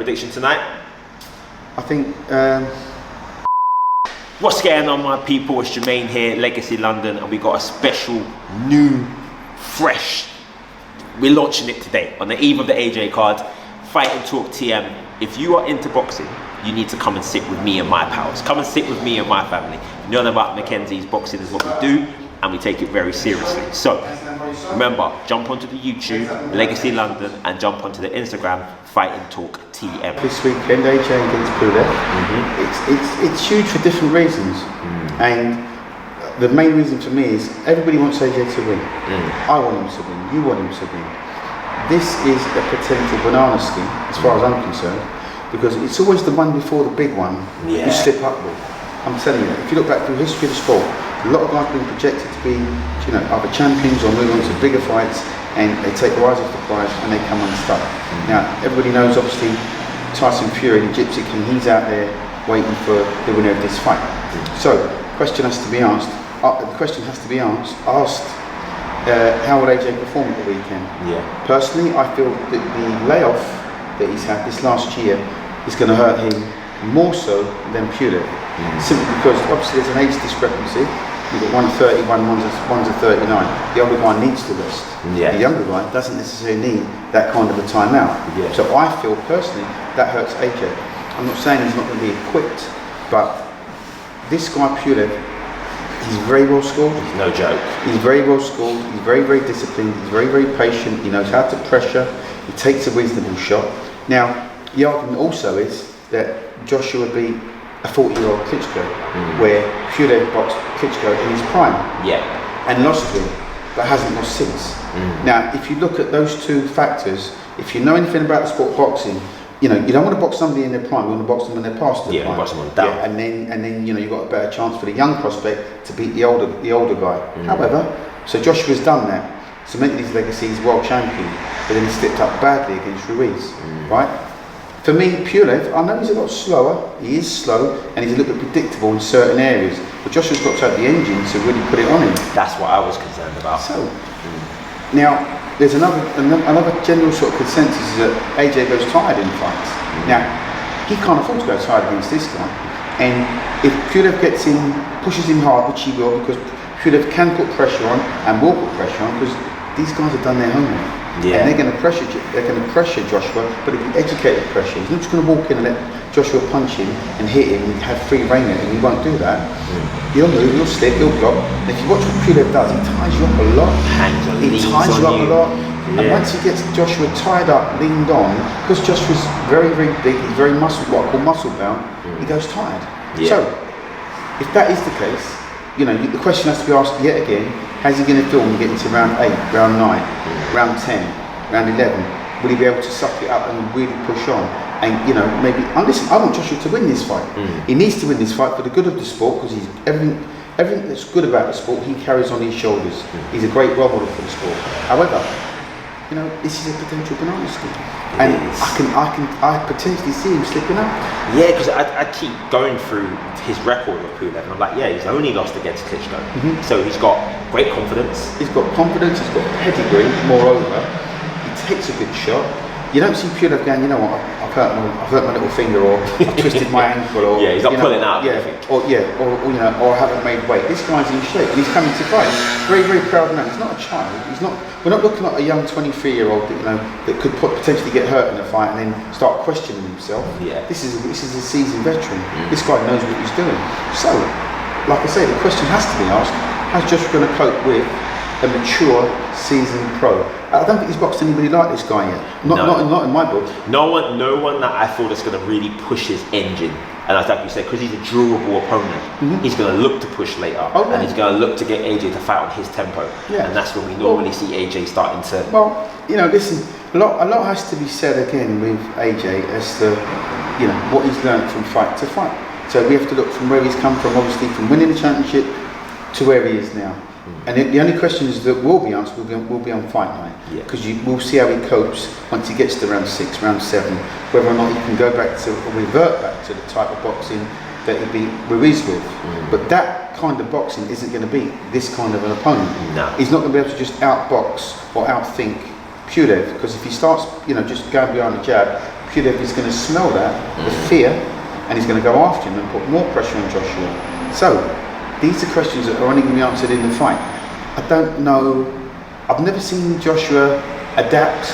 prediction tonight? I think. What's going on, my people? It's Jermaine here, Legacy London, and we got a special, new, fresh. We're launching it today on the eve of the AJ card. Fight and Talk TM. If you are into boxing, you need to come and sit with me and my pals. Come and sit with me and my family. You know about Mackenzie's boxing is what we do, and we take it very seriously. So remember, jump onto the YouTube, Legacy London, and jump onto the Instagram, Fight and Talk TM. This weekend, AJ against Pulev. It's huge for different reasons, and the main reason for me is everybody wants AJ to win. I want him to win. You want him to win. This is a potential banana skin, as far as I'm concerned, because it's always the one before the big one you slip up with. I'm telling you, if you look back through the history of the sport, a lot of guys have been projected to be, either champions or move on to bigger fights, and they take the eyes off the prize and they come unstuck. Now, everybody knows, obviously, Tyson Fury, the Gypsy King, he's out there waiting for the winner of this fight. So, the question has to be asked. How will AJ perform at the weekend? Personally, I feel that the layoff that he's had this last year is going to hurt him more so than Pulev. Simply because obviously there's an age discrepancy. You've got one at 31, one's at 39. The older guy needs to rest. The younger guy doesn't necessarily need that kind of a timeout. So I feel personally that hurts AJ. I'm not saying he's not going to be equipped, but this guy Pulev, he's very well schooled. He's no joke. He's very well schooled. He's very, very disciplined. He's very, very patient. He knows how to pressure. He takes a reasonable shot. Now, the argument also is that Joshua would be a 40-year-old Klitschko, where Pulev boxed Klitschko in his prime, and lost to him, but hasn't lost since. Now, if you look at those two factors, if you know anything about the sport of boxing, you don't want to box somebody in their prime. You want to box them when they're past their prime. Box them on down. And then you've got a better chance for the young prospect to beat the older guy. However, so Joshua's done that, cemented his legacy, he's world champion, but then he slipped up badly against Ruiz, right? For me, Pulev, I know he's a lot slower. He is slow, and he's a little bit predictable in certain areas. But Joshua's got to have the engine to really put it on him. That's what I was concerned about. So now, there's another general sort of consensus is that AJ goes tired in fights. Now, he can't afford to go tired against this guy. And if Pulev gets in, pushes him hard, which he will, because Pulev can put pressure on and will put pressure on, because these guys have done their homework. And they're going to pressure Joshua, but if you educate the pressure, he's not just going to walk in and let Joshua punch him and hit him and have free reign at him. He won't do that. He'll move, he'll slip, he'll block. And if you watch what Pulev does, he ties you up a lot. He ties you up a lot. And once he gets Joshua tied up, leaned on, because Joshua's very, very big, he's very what I call muscle bound, he goes tired. So, if that is the case, the question has to be asked yet again, how's he going to feel when we get into round 8, round 9, round 10, round 11? Will he be able to suck it up and really push on? And maybe, listen, I want Joshua to win this fight. He needs to win this fight for the good of the sport, because he's everything that's good about the sport, he carries on his shoulders. He's a great role model for the sport. However, this is a potential banana skin, and I potentially see him slipping up. Yeah, because I keep going through his record with Pulev, and I'm like, he's only lost against Klitschko. So he's got great confidence. He's got pedigree. Moreover, he takes a good shot. You don't see Pulev going, I've hurt my little finger, or I've twisted my ankle, or he's not pulling out. Or I haven't made weight. This guy's in shape, and he's coming to fight. Very, very proud man. He's not a child. We're not looking at a young 23-year-old that could potentially get hurt in a fight and then start questioning himself. This is a seasoned veteran. This guy knows what he's doing. So, like I say, the question has to be asked: how's Joshua going to cope with a mature, seasoned pro? I don't think he's boxed anybody like this guy yet. Not in my book. No one that I feel that's going to really push his engine. And like you said, because he's a durable opponent, he's going to look to push later, and he's going to look to get AJ to fight on his tempo. And that's when we normally see AJ starting to. Well, listen, a lot has to be said again with AJ as to what he's learned from fight to fight. So we have to look from where he's come from, obviously from winning the championship to where he is now. And the only question is that will be answered will be on fight night, because we'll see how he copes once he gets to round 6, round 7, whether or not he can go back to or revert back to the type of boxing that he beat Ruiz with. But that kind of boxing isn't going to beat this kind of an opponent. He's not going to be able to just outbox or outthink Pulev, because if he starts just going behind the jab, Pulev is going to smell that, the fear, and he's going to go after him and put more pressure on Joshua. So, these are questions that are only going to be answered in the fight. I don't know, I've never seen Joshua adapt.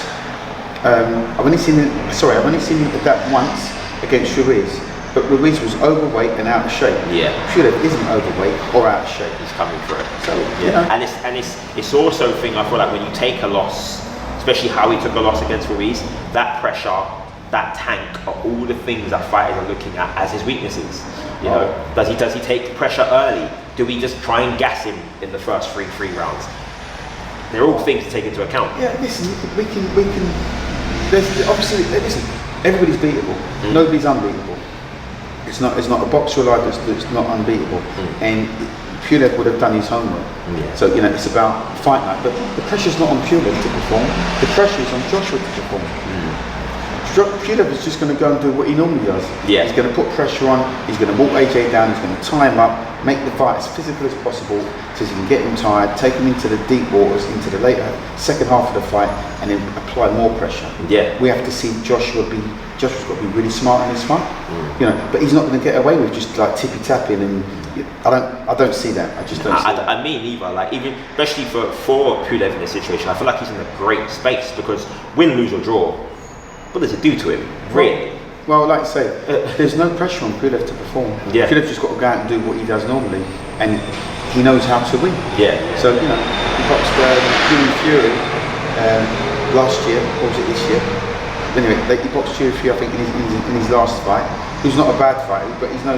I've only seen him adapt once against Ruiz, but Ruiz was overweight and out of shape. Yeah. Pulev isn't overweight or out of shape. He's coming for it. So, Yeah. you know. And it's also a thing, I feel like when you take a loss, especially how he took a loss against Ruiz, that pressure, that tank are all the things that fighters are looking at as his weaknesses. You know, does he take pressure early? Do we just try and gas him in the first three rounds? They're all things to take into account. Yeah, listen, we can. There's obviously, listen, everybody's beatable. Nobody's unbeatable. It's not a boxer alive that's not unbeatable. And Pulev would have done his homework. Yeah. So, you know, it's about fight night. But the pressure's not on Pulev to perform. The pressure is on Joshua to perform. Pulev is just going to go and do what he normally does. Yeah. He's going to put pressure on, he's going to walk AJ down, he's going to tie him up, make the fight as physical as possible so he can get him tired, take him into the deep waters, into the later second half of the fight, and then apply more pressure. Yeah. We have to see Joshua's got to be really smart in this fight. You know, but he's not going to get away with just like tippy tapping, and I don't see that. I just don't see that. I mean either, like even especially for Pulev in this situation, I feel like he's in a great space because win, lose or draw, what does it do to him, really? Well, like I say, there's no pressure on Pulev to perform. Yeah. Pulev's just got to go out and do what he does normally, and he knows how to win. Yeah. So, you know, he boxed Fury last year, or was it this year? Anyway, he boxed Fury, I think, in his last fight. He's not a bad fighter, but he's no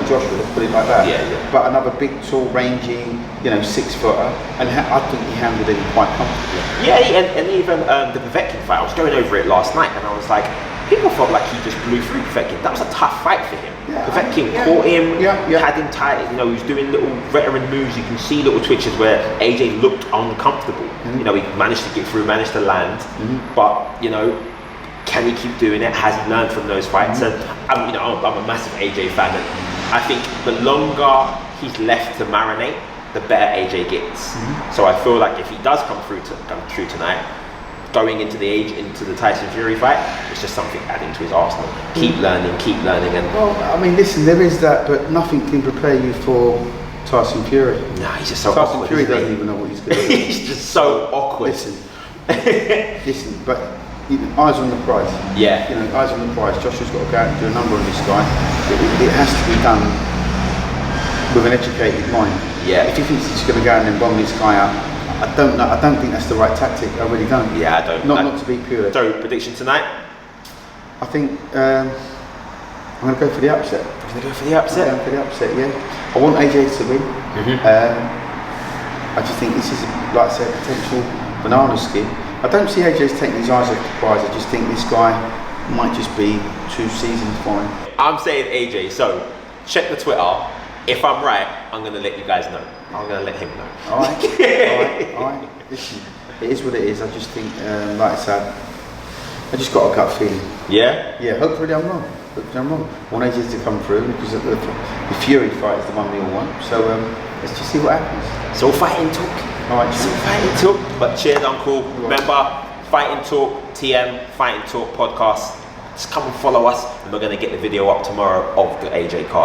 Joshua, let's put it like that. Yeah. But another big, tall, rangy, 6-footer, and I think he handled it quite comfortably. Yeah, and even the Povetkin fight, I was going over it last night, and I was like, people felt like he just blew through Povetkin. That was a tough fight for him. Yeah, Povetkin caught him, yeah. had him tight. You know, he was doing little veteran moves. You can see little twitches where AJ looked uncomfortable. You know, he managed to get through, managed to land, but you know, can he keep doing it? Has he learned from those fights? And I'm a massive AJ fan, and I think the longer he's left to marinate, the better AJ gets. So I feel like if he does come through tonight, going into the Tyson Fury fight, it's just something adding to his arsenal. Keep learning, and Well, I mean, listen, there is that, but nothing can prepare you for Tyson Fury. nah, he's just so Tyson awkward. Fury isn't he? doesn't even know what he's going to do. He's just so awkward. Listen, but eyes on the prize. Yeah. You know, eyes on the prize. Joshua's got to go out and do a number on this guy. It has to be done with an educated mind. Yeah. If he thinks he's going to go out and then bomb this guy out, I don't know. I don't think that's the right tactic. I really don't. Yeah, I don't. Not to be pure. So prediction tonight? I think I'm going to go for the upset. I'm gonna go for the I'm upset. going for the upset. Yeah. I want AJ to win. I just think this is, like I said, potential banana skin. I don't see AJ's taking his eyes off the prize. I just think this guy might just be 2 seasons fine. I'm saying AJ. So check the Twitter. If I'm right, I'm gonna let you guys know. I'm gonna let him know. All right. Listen, it is what it is. I just think, like I said, I just got a gut feeling. Yeah. Yeah. Hopefully I'm wrong. I want AJ to come through because the Fury fight is the one we all want. So let's just see what happens. It's all fighting talk. All right. It's all fighting talk. But cheers, Uncle. Remember, Fighting Talk TM, Fighting Talk podcast. Just come and follow us, and we're gonna get the video up tomorrow of the AJ card.